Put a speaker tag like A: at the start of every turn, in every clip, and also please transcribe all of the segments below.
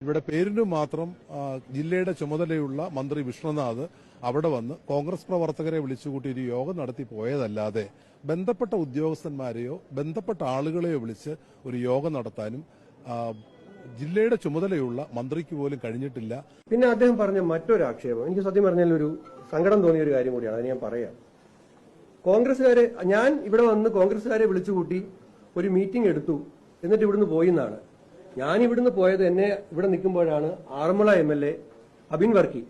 A: ഇവിടെ പേരിനു മാത്രം ജില്ലയുടെ ചുമതലയുള്ള മന്ത്രി വിഷ്ണുനാഥ് അവിടെ വന്ന് കോൺഗ്രസ് പ്രവർത്തകരെ വിളിച്ചുകൂട്ടി ഒരു യോഗം നടത്തി പോയതല്ലാതെ ബന്ധപ്പെട്ട ഉദ്യോഗസ്ഥന്മാരെയോ ബന്ധപ്പെട്ട ആളുകളെയോ വിളിച്ച് ഒരു യോഗം നടത്താനും ജില്ലയുടെ ചുമതലയുള്ള മന്ത്രിക്ക് പോലും കഴിഞ്ഞിട്ടില്ല.
B: പിന്നെ അദ്ദേഹം പറഞ്ഞ മറ്റൊരു ആക്ഷേപം എനിക്ക് സത്യം പറഞ്ഞാൽ ഒരു സങ്കടം തോന്നിയ ഒരു കാര്യം കൂടിയാണ്. അത് ഞാൻ പറയാം. കോൺഗ്രസുകാരെ ഞാൻ ഇവിടെ വന്ന് കോൺഗ്രസുകാരെ വിളിച്ചുകൂട്ടി ഒരു മീറ്റിംഗ് എടുത്തു, എന്നിട്ട് ഇവിടുന്ന് പോയി എന്നാണ്. ഞാൻ ഇവിടുന്ന് പോയത് എന്നെ ഇവിടെ നിൽക്കുമ്പോഴാണ് ആറന്മുള MLA അബിൻ വർക്കി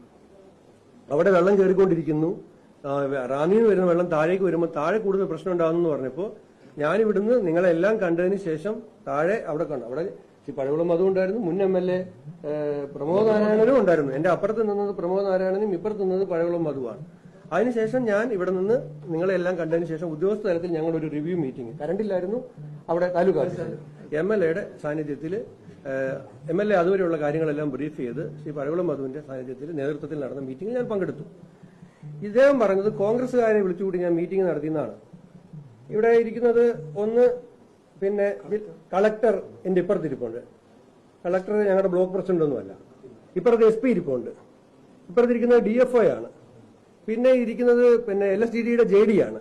B: അവിടെ വെള്ളം കയറിക്കൊണ്ടിരിക്കുന്നു, റാന്നിയിൽ നിന്ന് വരുന്ന വെള്ളം താഴേക്ക് വരുമ്പോൾ താഴെ കൂടുതൽ പ്രശ്നം ഉണ്ടാകുന്നു പറഞ്ഞപ്പോൾ ഞാൻ ഇവിടുന്ന് നിങ്ങളെല്ലാം കണ്ടതിന് ശേഷം താഴെ അവിടെ കണ്ടു. അവിടെ പഴകുളം മധു ഉണ്ടായിരുന്നു, മുൻ MLA പ്രമോദ് നാരായണനും ഉണ്ടായിരുന്നു. എന്റെ അപ്പുറത്ത് നിന്നത് പ്രമോദ് നാരായണനും ഇപ്പുറത്ത് നിന്നത് പഴകുളം മധുവാണ്. അതിനുശേഷം ഞാൻ ഇവിടെ നിന്ന് നിങ്ങളെല്ലാം കണ്ടതിന് ശേഷം ഉദ്യോഗസ്ഥ തലത്തിൽ ഞങ്ങളൊരു റിവ്യൂ മീറ്റിംഗ്, കറണ്ടില്ലായിരുന്നു, അവിടെ താലൂക്ക് ഓഫീസിൽ MLAയുടെ സാന്നിധ്യത്തിൽ MLA അതുവരെയുള്ള കാര്യങ്ങളെല്ലാം ബ്രീഫ് ചെയ്ത് ശ്രീ പഴകുളം മധുവിന്റെ സാന്നിധ്യത്തിൽ നേതൃത്വത്തിൽ നടന്ന മീറ്റിംഗിൽ ഞാൻ പങ്കെടുത്തു. ഇദ്ദേഹം പറഞ്ഞത് കോൺഗ്രസുകാരെ വിളിച്ചുകൂടി ഞാൻ മീറ്റിംഗ് നടത്തിയെന്നാണ്. ഇവിടെ ഇരിക്കുന്നത് ഒന്ന് പിന്നെ കളക്ടർ എന്റെ ഇപ്പുറത്തിരിപ്പുണ്ട്. കളക്ടർ ഞങ്ങളുടെ ബ്ലോക്ക് പ്രസിഡന്റ് ഒന്നുമല്ല. ഇപ്പുറത്ത് SP ഇരിപ്പുണ്ട്. ഇപ്പുറത്തിരിക്കുന്നത് DFO ആണ്. പിന്നെ ഇരിക്കുന്നത് പിന്നെ LSDDയുടെ JD ആണ്.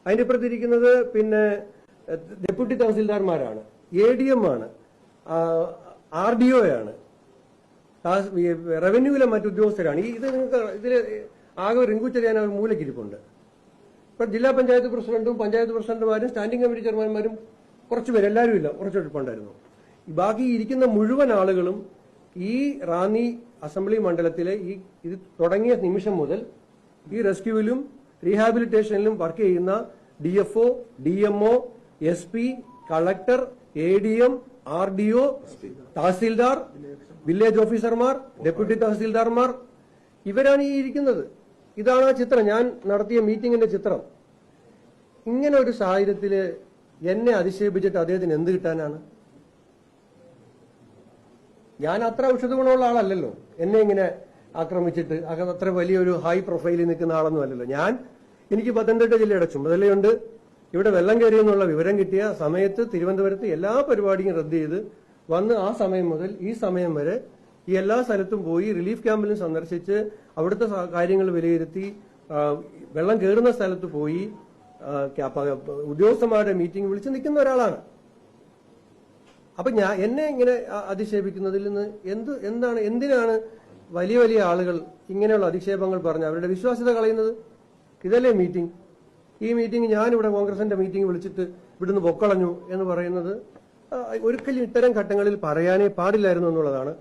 B: അതിന്റെ ഇപ്പുറത്തിരിക്കുന്നത് പിന്നെ ഡെപ്യൂട്ടി തഹസിൽദാർമാരാണ്, ADM ആണ്, RDO ആണ്, റവന്യൂവിലെ മറ്റു ഉദ്യോഗസ്ഥരാണ്. ഇത് നിങ്ങൾക്ക് ഇതിൽ ആകെ റിങ്കുച്ചെറിയാൻ അവർ മൂലക്കിരിപ്പുണ്ട്. ഇപ്പൊ ജില്ലാ പഞ്ചായത്ത് പ്രസിഡന്റും പഞ്ചായത്ത് പ്രസിഡന്റുമാരും സ്റ്റാൻഡിംഗ് കമ്മിറ്റി ചെയർമാൻമാരും കുറച്ചുപേര്, എല്ലാവരും ഇല്ല, കുറച്ചെടുപ്പുണ്ടായിരുന്നു. ബാക്കി ഇരിക്കുന്ന മുഴുവൻ ആളുകളും ഈ റാന്നി അസംബ്ലി മണ്ഡലത്തിലെ ഇത് തുടങ്ങിയ നിമിഷം മുതൽ ഈ റെസ്ക്യൂവിലും റീഹാബിലിറ്റേഷനിലും വർക്ക് ചെയ്യുന്ന DFO, DMO, SP, collector, ADM, RDO, tahsildar, village ഓഫീസർമാർ, ഡെപ്യൂട്ടി തഹസീൽദാർമാർ, ഇവരാണ് ഈ ഇരിക്കുന്നത്. ഇതാണ് ആ ചിത്രം, ഞാൻ നടത്തിയ മീറ്റിംഗിന്റെ ചിത്രം. ഇങ്ങനെ ഒരു സാഹചര്യത്തില് എന്നെ അധിക്ഷേപിച്ചിട്ട് അദ്ദേഹത്തിന് എന്ത് കിട്ടാനാണ്? ഞാൻ അത്ര ഔഷധ ഗുണമുള്ള ആളല്ലല്ലോ. എന്നെ ഇങ്ങനെ ആക്രമിച്ചിട്ട് അത്ര വലിയൊരു ഹൈ പ്രൊഫൈലിൽ നിൽക്കുന്ന ആളൊന്നും അല്ലല്ലോ ഞാൻ. എനിക്ക് പത്തനംതിട്ട ജില്ലയുടെ ചുമതലയുണ്ട്. ഇവിടെ വെള്ളം കയറിയെന്നുള്ള വിവരം കിട്ടിയ സമയത്ത് തിരുവനന്തപുരത്ത് എല്ലാ പരിപാടിയും റദ്ദ് ചെയ്ത് വന്ന് ആ സമയം മുതൽ ഈ സമയം വരെ ഈ എല്ലാ സ്ഥലത്തും പോയി റിലീഫ് ക്യാമ്പിലും സന്ദർശിച്ച് അവിടുത്തെ കാര്യങ്ങൾ വിലയിരുത്തി വെള്ളം കയറുന്ന സ്ഥലത്ത് പോയി ഉദ്യോഗസ്ഥന്മാരുടെ മീറ്റിംഗ് വിളിച്ച് നിൽക്കുന്ന ഒരാളാണ്. അപ്പൊ എന്നെ ഇങ്ങനെ അധിക്ഷേപിക്കുന്നതിൽ നിന്ന് എന്തിനാണ് വലിയ വലിയ ആളുകൾ ഇങ്ങനെയുള്ള അധിക്ഷേപങ്ങൾ പറഞ്ഞ് അവരുടെ വിശ്വാസ്യത കളയുന്നത്? ഇതല്ലേ മീറ്റിംഗ്? ഈ മീറ്റിംഗ് ഞാനിവിടെ കോൺഗ്രസിന്റെ മീറ്റിംഗ് വിളിച്ചിട്ട് ഇവിടുന്ന് പൊക്കളഞ്ഞു എന്ന് പറയുന്നത് ഒരിക്കലും ഇത്തരം ഘട്ടങ്ങളിൽ പറയാനേ പാടില്ലായിരുന്നു എന്നുള്ളതാണ്